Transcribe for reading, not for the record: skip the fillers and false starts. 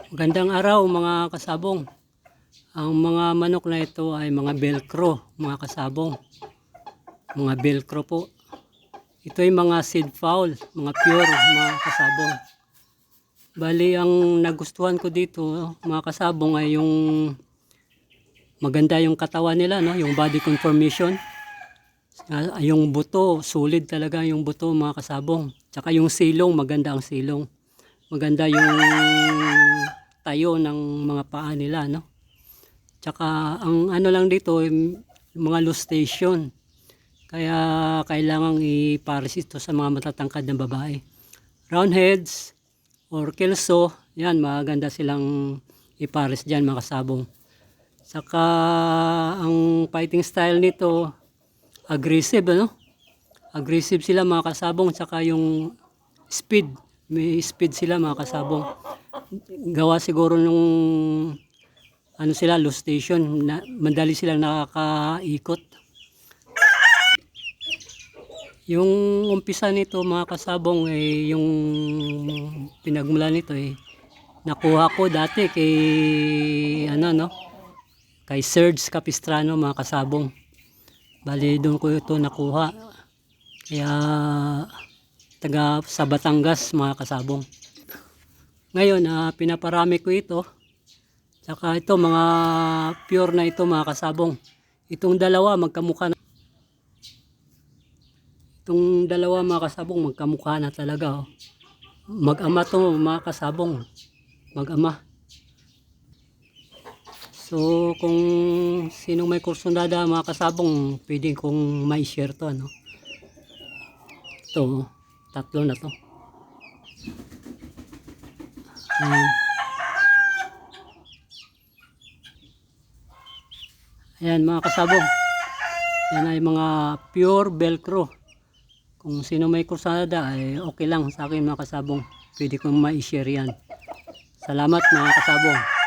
Gandang araw mga kasabong. Ang mga manok na ito ay mga velcro mga kasabong. Mga velcro po. Ito ay mga seed fowl, mga pure mga kasabong. Bali ang nagustuhan ko dito mga kasabong ay yung maganda yung katawan nila, no? Yung body conformation. Yung buto, solid talaga yung buto mga kasabong. Tsaka yung silong, maganda ang silong. Maganda yung tayo ng mga paa nila, no? Tsaka ang ano lang dito, mga lustation. Kaya kailangang ipares ito sa mga matatangkad na babae. Roundheads or kelso, yan, maganda silang ipares dyan mga kasabong. Saka ang fighting style nito, aggressive, ano? Aggressive sila mga kasabong, saka yung speed, may speed sila mga kasabong. Gawa siguro nung ano sila, low station, na, madali silang nakakaikot. Yung umpisa nito mga kasabong yung pinagmula nito nakuha ko dati kay ano no, kay Serge Capistrano mga kasabong. Bali doon ko ito nakuha. Kaya taga sa Batangas mga kasabong. Ngayon pinaparami ko ito. Saka ito mga pure na ito mga kasabong. Itong dalawa magkamukha na. Itong dalawa mga kasabong magkamukha na talaga. Oh. Mag-ama to mga kasabong. Mag-ama. So kung sinong may kursunada mga kasabong, pwedeng kong mai-share to. Ano? Ito, tatlo na to. Ayan mga kasabong. Yan ay mga pure velcro. Kung sino may kursada ay okay lang sa akin mga kasabong. Pwede kong ma-share yan. Salamat mga kasabong.